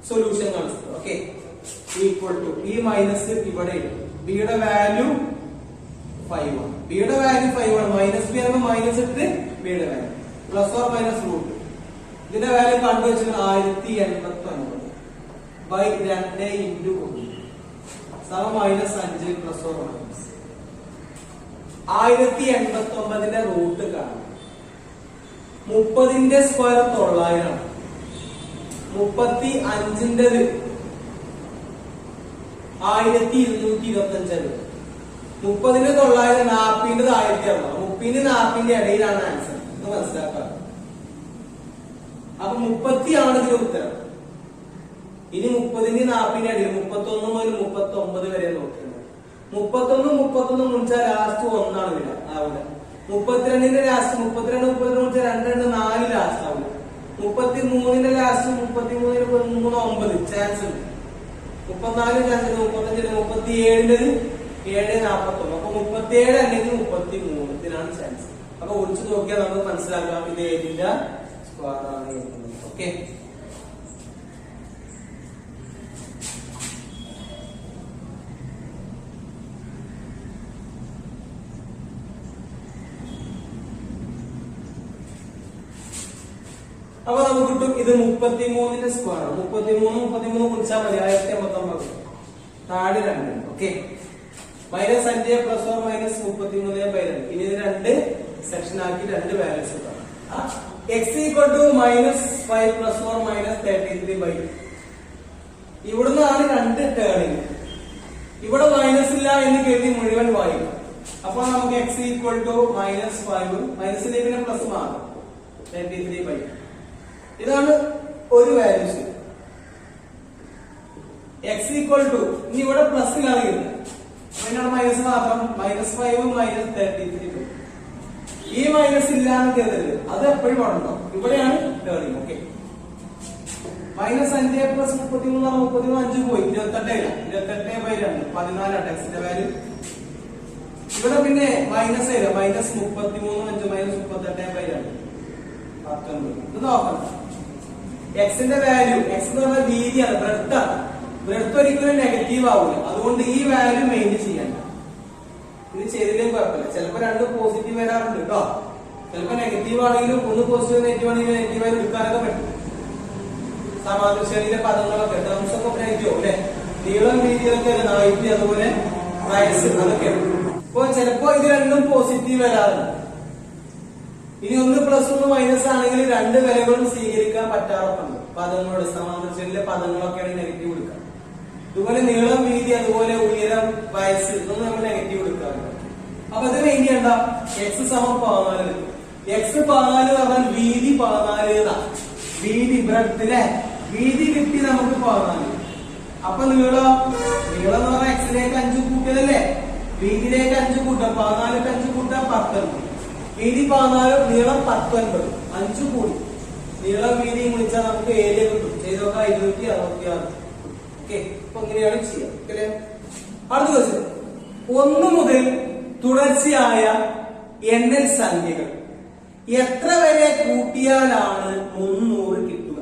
സൊല്യൂഷൻ കാണുന്നത്. ഓക്കെ, ഈ മൈനസ് ഇവിടെ b യുടെ വാല്യൂ 5 ആണ്. b യുടെ വാല്യൂ 5 ആണ്. -b ആകുമ്പോൾ മൈനസ് ഇട്ട് b യുടെ വാല്യൂ +or - ഇതിന്റെ വാല്യൂ കണ്ടുവെച്ചാൽ 1089 ബൈ 2 × 1 സമം -5 +or - 1089ന്റെ റൂട്ട് കാണും. 30ന്റെ സ്ക്വയർ 900 ആണ്. 35ന്റേത് 1225. 30ന് 900, 40ന്റേത് 1600. 30ന് 40ന്റെ ഇടയിലാണ് ആൻസർ. ഇത് മനസ്സിലാക്കാം. അപ്പൊ 30 ആണ് ഇതിന്റെ ഉത്തരം. ഇനി 30ന് 40ന്റെ ഇടയിൽ 31 മുതൽ 39 വരെ നോക്കുന്നത്. 31 മുൻചാൽ ലാസ്റ്റ് 1 ആണ് വരിക, ആവില്ല. 32ന്റെ ലാസ്റ്റ് 32 മുൻചാൽ 2 4 ലാസ്റ്റ് ആവില്ല. 33ന്റെ ലാസ്റ്റ് 33 9 ചാൻസ് ഉണ്ട്. 34 ചാൻസ് ഉണ്ട്. 35 37ന്റേത് 741. അപ്പൊ 37 അല്ലെങ്കിൽ 33 ഇതിനാണ് ചാൻസ്. അപ്പൊ ഒളിച്ചു നോക്കിയാൽ നമുക്ക് മനസ്സിലാക്കാം ഇത് ഏതിന്റെ സ്ക്വയർ ആണ് എന്നുള്ളത്. ഓക്കെ, അപ്പൊ നമുക്ക് കിട്ടും ഇത് 33ന്റെ സ്ക്വയർ ആണ്. 33 ഗുണിച്ചാൽ മതി 1089. താഴെ 2. Okay, -5 + or - 33/2. ഇനി ഇത് 2 സെക്ഷൻ ആക്കി 2 വാല്യൂസ് കിട്ടാം. x = -5 + or - 33/2. ഇവിടുന്നാണ് 2 ടേണിങ്. ഇവിടെ മൈനസ് ഇല്ല എന്ന് കരുതി മുഴുവൻ വായിക്കും. അപ്പൊ നമുക്ക് x = -5 മൈനസിലേക്ക് പ്ലസ് മാറും 33/2. ഇതാണ് ഒരു വാല്യൂസ്. x = ഇനി ഇവിടെ പ്ലസിലാണ് വരുന്നത്, അതിനാണ് മൈനസ് മാത്രം. -5 - 33. ഈ മൈനസ് ഇല്ലാന്ന് കരുതരുത്, അത് എപ്പോഴും ഉണ്ടോ. ഇവിടെയാണ് ടേണിങ്. ഓക്കെ, -5 + 33 33 5 പോയി 28 ഇല്ല. 28/2 14 ടെക്സ്റ്റിന്റെ വാല്യൂ. ഇവിടെ പിന്നെ മൈനസ് ആയില്ല, -33 5 -38/2 19. ഇത് നോക്കണം. എക്സിന്റെ വാല്യൂ, എക്സ് എന്ന് പറഞ്ഞാൽ വീതിയാണ്, ബ്രെഡ്ത്താണ്. ബ്രെഡ്ത്ത് ഒരിക്കലും നെഗറ്റീവ് ആവില്ല. അതുകൊണ്ട് ഈ വാല്യൂ മെയിൻറ്റെയിൻ ചെയ്യണ്ട. ഇത് ചെയ്തില്ലെങ്കിൽ കുഴപ്പമില്ല. ചിലപ്പോ രണ്ട് പോസിറ്റീവ് വരാറുണ്ട് കേട്ടോ. ചിലപ്പോ നെഗറ്റീവ് ആണെങ്കിലും ഒന്ന് പോസിറ്റീവ് നെഗറ്റീവ് ആണെങ്കിലും നെഗറ്റീവ് ആയി എടുക്കാനൊക്കെ പറ്റും. സമാന്തര ശ്രേണിയിലെ പദങ്ങളൊക്കെ ടേംസ് ഒക്കെ നെഗറ്റീവ് അല്ലെ, നീളം വീതിയൊക്കെ ഹൈറ്റ് അതുപോലെ പ്രൈസ് അതൊക്കെയാണ്. അപ്പൊ ചിലപ്പോ ഇത് രണ്ടും പോസിറ്റീവ് വരാറുണ്ട്. ഇനി ഒന്ന് പ്ലസ് ഒന്ന് മൈനസ് ആണെങ്കിൽ രണ്ട് വിലകളും സ്വീകരിക്കാൻ പറ്റാറൊക്കെ ഉണ്ട്. പദങ്ങളോട് സമാന്തര ശ്രേണിയിലെ പദങ്ങളൊക്കെയാണ് നെഗറ്റീവ് എടുക്കുക. അതുപോലെ നീളം വീതി അതുപോലെ ഉയരം വയസ്സ് ഇതൊന്നും നമ്മൾ നെഗറ്റീവ് എടുക്കാറുണ്ട്. അപ്പൊ ഇത് മെയിൻ ചെയ്യണ്ട. എക്സ് സമം 14. എക്സ് 14 എന്ന് പറഞ്ഞാൽ വീതി 14. വീതി ബ്രെഡ്ത്ത് അല്ലെ, വീതി കിട്ടി നമുക്ക് 14. അപ്പൊ നീളം എന്ന് പറഞ്ഞാൽ എക്സിലേക്ക് 5 കൂട്ടിയതല്ലേ, വീതിയിലേക്ക് 5 കൂട്ടാം. 14ക്ക് 5 കൂട്ടാം 19. വീതി 14, നീളം 19. 5 കൂടി നീളം വീതി വിളിച്ചാൽ നമുക്ക് ഏരിയ കിട്ടും. ചെയ്തൊക്കെ 266. ഓക്കെ, അപ്പൊ ഇങ്ങനെയാണ് ചെയ്യാം. അടുത്ത ക്വസ്റ്റ്യൻ. 1 മുതൽ തുടർച്ചയായ എണ്ണൽ സംഖ്യകൾ എത്ര വരെ കൂട്ടിയാലാണ് 300 കിട്ടുക?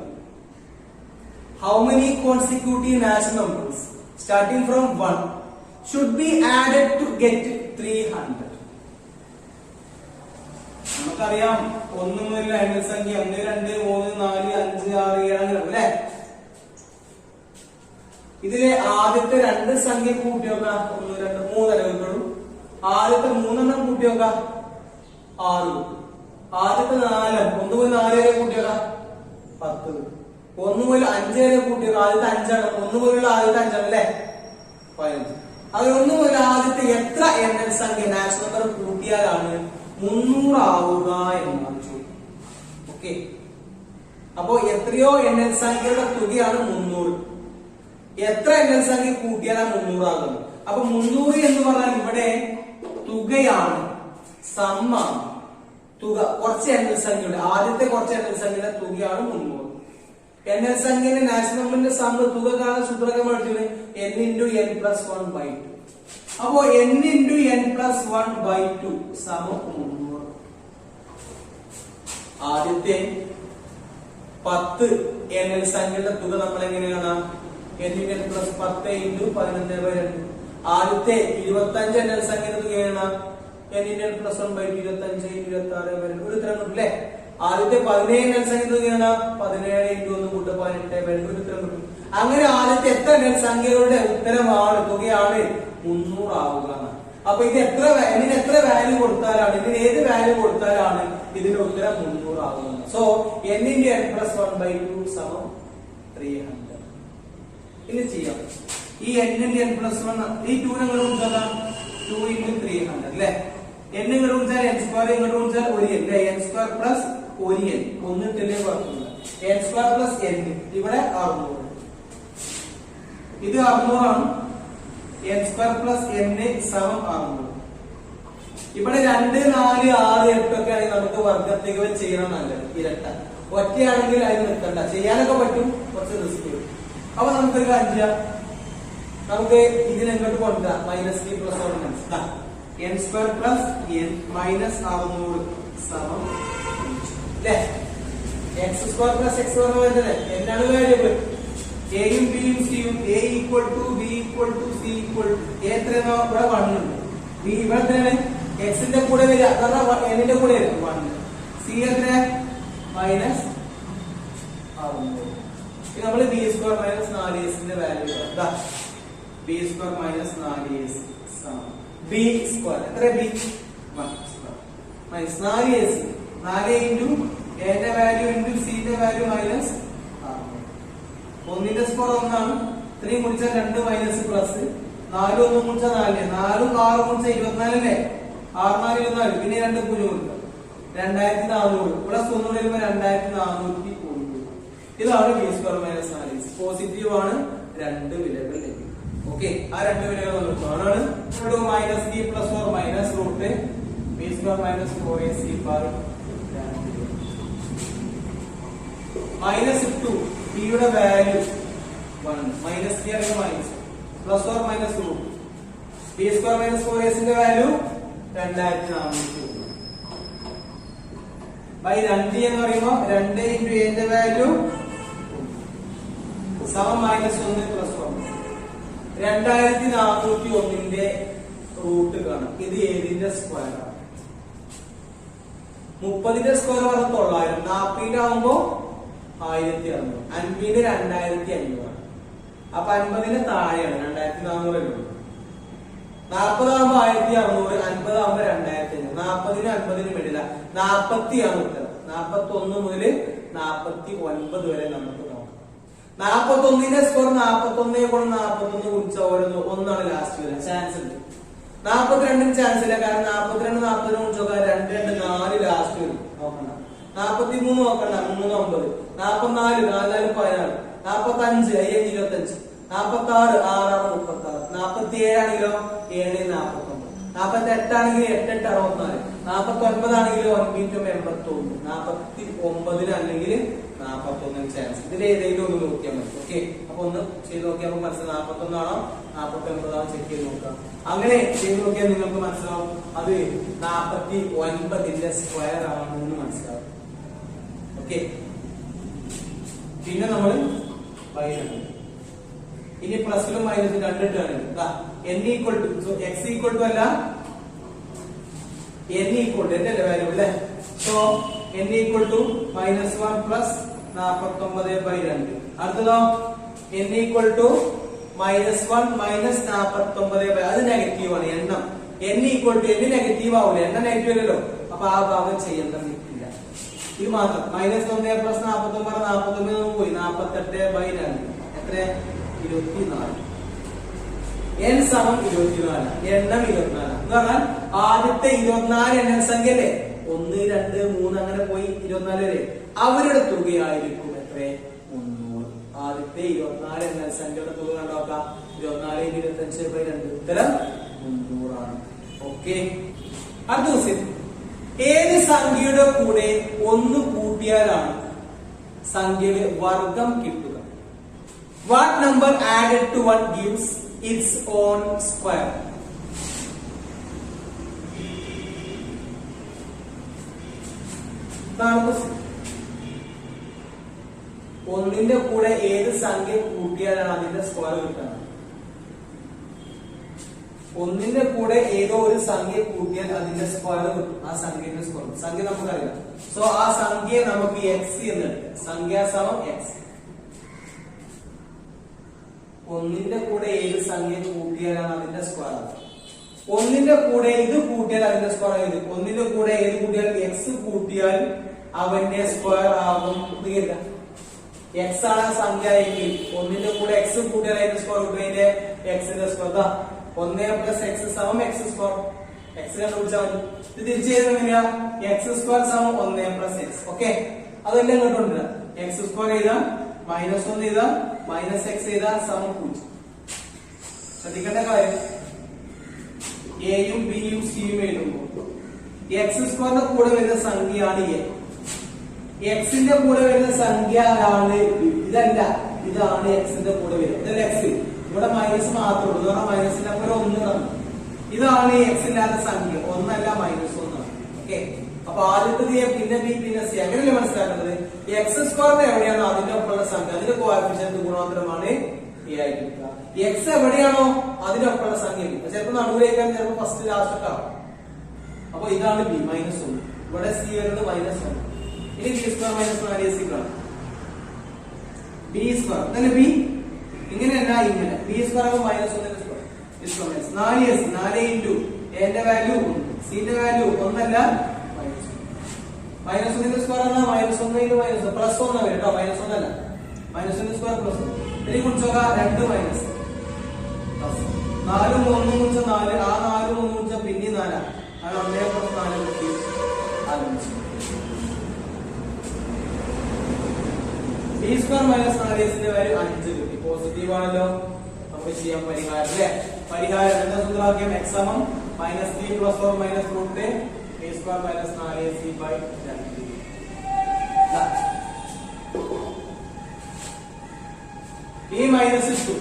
How many consecutive natural numbers starting from 1 should be added to get 300? നമുക്കറിയാം 1 മുതൽ എണ്ണൽ സംഖ്യ 1 2 3 4 5 6 7 അങ്ങനെ അല്ലേ. ഇതിലെ ആദ്യത്തെ 2 സംഖ്യ കൂട്ടി നോക്കാം. 1 2 3 അല്ലേ കിട്ടുള്ളൂ. ആദ്യത്തെ 3 കൂട്ടി നോക്കാം 6. ആദ്യത്തെ 4 1 മുതൽ 4 വരെ കൂട്ടി നോക്കാം 10. 1 മുതൽ 5 വരെ കൂട്ടി നോക്കാം. ആദ്യത്തെ 5 ആണ്. 1 മുതലുള്ള ആദ്യത്തെ 5 ആണ് അല്ലേ 15. അത് 1 മുതൽ ആദ്യത്തെ എത്ര എണ്ണൽ സംഖ്യ നാച്ചുറൽ നമ്പർ കൂട്ടിയാലാണ് 300 ആവുക എന്നാണ് ചോദ്യം. ഓക്കെ, അപ്പോ എത്രയോ എണ്ണൽ സംഖ്യയുടെ തുകയാണ് 300. എത്ര എണ്ണൽ സംഖ്യ കൂട്ടിയാലാണ് 300 ആകുന്നത്? അപ്പൊ 300 എന്ന് പറഞ്ഞാൽ ഇവിടെ തുകയാണ്, സമ്മാണ്. തുക കുറച്ച് എണ്ണൽ സംഖ്യയുടെ ആദ്യത്തെ കുറച്ച് എണ്ണൽ സംഖ്യയുടെ തുകയാണ് 300. എണ്ണൽ സംഖ്യയുടെ നാച്ചുറൽ നമ്പറിന്റെ സമ്മ് തുക കാണാൻ സൂത്രകം പഠിച്ചത് n × n+1/2. അപ്പോ n × n+1/2 സമം 300. ആദ്യത്തെ 10 എണ്ണൽ സംഖ്യയുടെ തുക നമ്മൾ എങ്ങനെയാണ്? n × n+10 × 11/2. ആദ്യത്തെ 25 എണ്ണൽ സംഖ്യയുടെ തുകയാണ് n × n+1/2 25 × 26/2. ഒരു ഉത്തരം കിട്ടും അല്ലേ. ആദ്യത്തെ 17 എണ്ണൽ സംഖ്യ തുകയാണ് 17 × 1 കൂട്ട 18/2. ഒരു ഉത്തരം കിട്ടും. അങ്ങനെ ആദ്യത്തെ എത്ര എണ്ണൽ സംഖ്യകളുടെ ഉത്തരമാണ് തുകയാണ് 300 ആവുക. അപ്പൊ ഇത് ഇതിന് എത്ര വാല്യൂ കൊടുത്താലാണ്, ഇതിന് ഏത് വാല്യൂ കൊടുത്താലാണ് ഇതിന്റെ ഉത്തരം 300 ആകുന്നത്? സോ n × n+1/2 സമം 300. ഇനി ചെയ്യാം. ഈ n × n+1 ഈ 2 നിങ്ങൾ കൊടുത്താൽ 2 × 300 അല്ലേ. n ഇങ്ങോട്ട് കൊടുത്താൽ n² ഇങ്ങോട്ട് കൊടുത്താൽ 1n അല്ലേ. n² പ്ലസ് 1n ഒന്നിട്ടില്ലേ കുഴപ്പമില്ല. n² പ്ലസ് n ഇവിടെ 600. ഇത് 600 ആണ്. n² പ്ലസ് n സമം 600. ഇവിടെ 2 4 6 8 ഒക്കെ ആണെങ്കിൽ നമുക്ക് വർഗ്ഗത്തികൾ ചെയ്യണം നല്ലത്. ഇരട്ട ഒറ്റയാണെങ്കിൽ അതിന് നിൽക്കണ്ട, ചെയ്യാനൊക്കെ പറ്റും, കുറച്ച് റിസ്ക് വരും. അപ്പൊ നമുക്കൊരു കാര്യം ചെയ്യാം. നമുക്ക് ഇതിനെങ്ങോട്ട് കൊണ്ടുവരാം. -t plus n² plus n minus 600 സമം അല്ലേ. x² പ്ലസ് x വരുന്നത് എന്നാണ് വേരിയബിൾ. എയും ബിയും സിയും a = b = c a എത്രയാണോ ഇവിടെ 1 ഉണ്ട്. b ഇവിടെ എത്രയാണ്? x ന്റെ കൂടെ വരിക, കാരണം n ന്റെ കൂടെ വരും 1. c എത്ര? -600. ഇത് നമ്മൾ b² - 4ac ന്റെ വാല്യൂ ഇതാ. b² - 4ac സമം b² എത്ര? b 1² - 4ac 4 × a ന്റെ വാല്യൂ × c ന്റെ വാല്യൂ -600. 1 ന്റെ സ്ക്വയർ 1 ആണ്. 3 ഗുണിച്ചാൽ 2 മൈനസ് പ്ലസ് 4 1 ഗുണിച്ചാൽ 4 4 6 ഗുണിച്ചാൽ 24 അല്ലേ. 6 4 24 പിന്നെ 2 0 കൊടുക്കുക 2400 പ്ലസ് 1 വരുമ്പോൾ 2400. ഇതാണ് b² - 4ac. പോസിറ്റീവ് ആണ്, 2 വിലകൾ ലഭിക്കും. ഓക്കെ, ആ 2 വിലകൾ നമുക്ക് കാണാണ്. -t plus or minus root b² - 4ac -2 t യുടെ വാല്യൂ 1 -t അല്ലെങ്കിൽ minus plus or minus root b² - 4ac ന്റെ വാല്യൂ 2400 ബൈ 2 എന്ന് പറയുമ്പോ 2 ഇൻറ്റു എന്റെ വാല്യൂ സമം -1 പ്ലസ് 1. 2401 റൂട്ട് കാണാം. ഇത് ഏതിന്റെ സ്ക്വയർ ആണ്? 30ന്റെ സ്ക്വയർ പറഞ്ഞ 900, 40ന്റെ ആവുമ്പോ 1600, 50ന്റെ 2500 ആണ്. അപ്പൊ 50ന് താഴെയാണ് 2400 ഉള്ളൂ. 40 ആവുമ്പോ 1600, 50 ആവുമ്പോ 2500, 40നും 50നും ഇടില്ല. 40 ആണ് ഉത്തരം. 41 മുതൽ 49 വരെ നമുക്ക് നോക്കാം. 41ന്റെ സ്കോർ 41 കൊണ്ട് 41 ഗുണിച്ച ഓരോന്ന് ഒന്നാണ് ലാസ്റ്റ് വരാൻ ചാൻസ് ഉണ്ട്. 42ന് ചാൻസ് ഇല്ല, കാരണം 42 40 ഗുണിച്ച് നോക്കാം 2 2 4 ലാസ്റ്റ് വരും. നോക്കണ്ട. 43 നോക്കണ്ട, 3 9, 44 4 4 16, 45 5 25, 46 6 36, 47 ആണെങ്കിലോ 7 49, 48 ആണെങ്കിൽ 8 8 64, 49 ആണെങ്കിൽ 9 89 അല്ലെങ്കിൽ 41 ചാൻസ്. ഇതിൽ ഏതെങ്കിലും ഒന്ന് നോക്കിയാൽ മതി. ഓക്കെ, അപ്പൊ ഒന്ന് ചെയ്ത് നോക്കിയാൽ നമുക്ക് മനസ്സിലാവും 41 ആണോ 49 ആണോ ചെക്ക് ചെയ്ത് നോക്കാം. അങ്ങനെ ചെയ്ത് നോക്കിയാൽ നിങ്ങൾക്ക് മനസ്സിലാവും അത് 49ന്റെ സ്ക്വയർ ആണെന്ന് മനസ്സിലാവും. ഓക്കെ, പിന്നെ നമ്മൾ ബൈനറി ഇനി പ്ലസിലും മൈനസും കണ്ടിട്ടാണ് n equal to x equal to അല്ല n ഈക്വൽ ടു എന്റെ വാല്യൂ അല്ലേ. So n equal to -1 plus 49/2. അടുത്തതോ n ഈക്വൽ ടു -1 മൈനസ് 49, അത് നെഗറ്റീവ് ആണ്. എണ്ണം n equal to n negative ആവില്ല, എണ്ണം നെഗറ്റീവ് അല്ലല്ലോ. അപ്പൊ ആ ഭാഗം ചെയ്യേണ്ടതില്ല. ഇത് മാത്രം -1 പ്ലസ് 49 49 പോയി 48/2 എത്ര 24. n സമം 24, എണ്ണം 24 എന്ന് പറഞ്ഞാൽ ആദ്യത്തെ 24 എണ്ണ സംഖ്യ അല്ലേ, 1 2 3 അങ്ങനെ പോയി 24 വരെ, അവരുടെ തുകയായിരിക്കും എത്ര 300. ആദ്യത്തെ 24 എണ്ണ സംഖ്യയുടെ തുക കണ്ടോക്കാം. 24 25/2 ഉത്തരം 300 ആണ്. ഓക്കെ, അടുത്ത ക്വസ്റ്റ്യൻ. ഏത് സംഖ്യയുടെ കൂടെ 1 കൂട്ടിയാലാണ് സംഖ്യയുടെ വർഗം കിട്ടുക? What number added to 1 gives its own square? ഒന്നിന്റെ കൂടെ ഏത് സംഖ്യ കൂട്ടിയാലാണ് അതിന്റെ സ്ക്വയർ കിട്ടുക? ഒന്നിന്റെ കൂടെ ഏതോ ഒരു സംഖ്യ കൂട്ടിയാൽ അതിന്റെ സ്ക്വയർ കിട്ടും. ആ സംഖ്യയുടെ സ്ക്വയർ സംഖ്യ നമുക്കറിയാം. സോ ആ സംഖ്യ നമുക്ക് x എന്ന് എടുക്കാം. സംഖ്യ സമം x. ഒന്നിന്റെ കൂടെ ഏത് സംഖ്യ കൂട്ടിയാലാണ് അതിന്റെ സ്ക്വയർ? ഒന്നിന്റെ കൂടെ ഇത് കൂട്ടിയാൽ അതിന്റെ സ്ക്വയർ ഏത്? ഒന്നിന്റെ കൂടെ ഏത് കൂട്ടിയാൽ x കൂട്ടിയാൽ അവന്റെ സ്ക്വയർ ആകും. x ആണ് സംഖ്യ എങ്കിൽ ഒന്നിന്റെ കൂടെ x കൂട്ടിയാൽ അതിന്റെ സ്ക്വയർ കിട്ടും. അതിന്റെ x ന്റെ സ്ക്വയർ 1 പ്ലസ് x സമം x സ്ക്വയർ. x കണ്ടുപിടിച്ചാൽ മതി. ഇത് തിരിച്ചു ചെയ്ത് എങ്ങനെയാ? x സ്ക്വയർ സമം 1 പ്ലസ് x. ഓക്കെ, അതെല്ലാം ഇങ്ങോട്ടുണ്ട്. x സ്ക്വയർ ചെയ്താൽ -1 ചെയ്താൽ -x ചെയ്താൽ സമം 0. ശ്രദ്ധിക്കേണ്ട കാര്യം എയും ബിയും സിയും എഴുതുമ്പോൾ x സ്ക്വയറിന്റെ കൂടെ വരുന്ന സംഖ്യയാണ് a. x ന്റെ കൂടെ വരുന്ന സംഖ്യ ആണ് ഇതല്ല, ഇതാണ് x ന്റെ കൂടെ വരുന്നത്. ഇതല്ല x, ഇവിടെ മൈനസ് മാത്രമേ ഉള്ളൂ. മൈനസിന്റെ കൂടെ 1 തന്നു. ഇതാണ് x ഇല്ലാത്ത സംഖ്യ, 1 അല്ല -1 ആണ്. ഓക്കെ, അപ്പൊ ആദ്യത്തത് a, പിന്നെ b, പിന്നെ c. അങ്ങനെയല്ലേ മനസ്സിലാക്കുന്നത്? x സ്ക്വയറിന് എവിടെയാണോ അതിന്റെ ഒപ്പമുള്ള സംഖ്യ, അതിന്റെ കോഎഫിഷ്യന്റ് ഗുണോത്തരമാണ് a ആയിട്ട് കിട്ടുക. x എവിടെയാണോ അതിന്റെ ഒപ്പമുള്ള സംഖ്യ കിട്ടുക. ചിലപ്പോൾ നടുവിലേക്കാൻ, ചിലപ്പോൾ ഫസ്റ്റ് ലാസ്റ്റ് ഒക്കെ ആവും. അപ്പൊ ഇതാണ് b -1. ഇവിടെ c വരുന്നത് -1. ഇനി b സ്ക്വയർ -4ac കാണാം. b സ്ക്വയർ തന്നെ b ഇങ്ങനെയല്ല, ഇങ്ങനെ b സ്ക്വയർ ആകുമ്പോൾ -1 സ്ക്വയർ 4ac. 4 ഇൻറ്റു a ന്റെ വാല്യൂ 1, c ന്റെ വാല്യൂ 1 അല്ല -1 സ്ക്വയർ ആണ്. -1 പ്ലസ് 1 വരും കേട്ടോ, -1 അല്ല. -1 സ്ക്വയർ പ്ലസ് 1. ഇതിനെ കുറിച്ച് 2 മൈനസ് 4 3 കുറിച്ച് 4, ആ 4 3 കുറിച്ച് പിന്നെ 4, അത് 1 പ്ലസ് 4 കിട്ടി. b സ്ക്വയർ -4ac ന്റെ വാല്യൂ 5 കിട്ടി. പോസിറ്റീവ് ആണല്ലോ. നമുക്ക് ചെയ്യാം പരിഹാരം അല്ലേ. പരിഹാരം എന്താ സൂത്രവാക്യം? x സമം -3 plus 4 minus √a b square -4ac/2. ഈ മൈനസ് ഇട്ടു,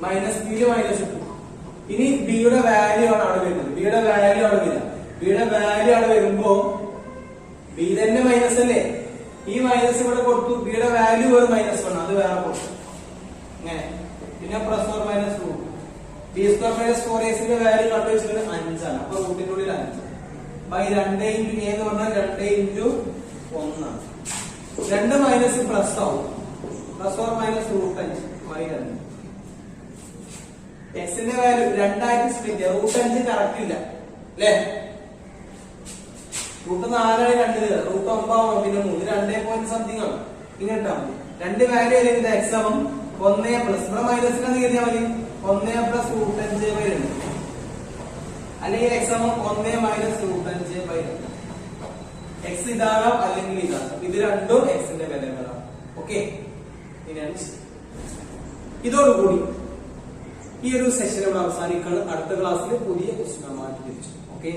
-b യില് മൈനസ് ഇട്ടു. ഇനി b യുടെ വാല്യൂ ആണ് അവിടെ വരുന്നത്. ബിയുടെ വാല്യൂ ആണ് വരിക. ബിയുടെ വാല്യൂ ആണ് വരുമ്പോ ബി തന്നെ മൈനസ് അല്ലേ, ഈ മൈനസ് ഇവിടെ കൊടുത്തു, ബിയുടെ വാല്യൂ വേറെ -1 അത് വേറെ കൊടുത്തു ഇങ്ങനെ. പിന്നെ plus or minus root b square minus 4ac value കണ്ടു വെച്ചിട്ട് 5 ആണ്. അപ്പൊ റൂട്ടിന്റെ ഉള്ളിൽ 5 ബൈ 2 ഇൻറ്റു എ എന്ന് പറഞ്ഞാൽ 2 ഇൻറ്റു 1 ആണ്. 2 മൈനസ് പ്ലസ് ആവും, plus or minus root 5 by 2. എക്സിന്റെ വാല്യൂ 2 ആയിട്ട് സ്പ്ലിറ്റ്, റൂട്ട് 5 കറക്റ്റ് ഇല്ല അല്ലേ, റൂട്ട് 4 2 റൂട്ട് 9 ആവും, പിന്നെ 3 2 പോയിന്റ് സംതിങ് ആണ്. ഇങ്ങനെ ഇട്ടാ മതി. 2 വാല്യൂ അല്ലെങ്കിൽ എക്സ് സമം 1 പ്ലസ് ഇവിടെ മൈനസിനെ കരുതിയാൽ മതി 1 പ്ലസ് റൂട്ട് 5 ബൈ 2 അല്ലെങ്കിൽ എക്സ് സമം 1 മൈനസ് റൂട്ട് 5 ബൈ 2. എക്സ് ഇതാണോ അല്ലെങ്കിൽ ഇതാണ്, ഇത് രണ്ടും എക്സിന്റെ വിലകളാണ്. ഓക്കെ, ഇനിയാണ് ഇതോടുകൂടി ഈ ഒരു സെഷൻ ഇവിടെ അവസാനിക്കാണ്. അടുത്ത ക്ലാസ്സിൽ പുതിയ ക്വസ്റ്റ്യൻ മാറ്റി തിരിച്ചു. ഓക്കെ.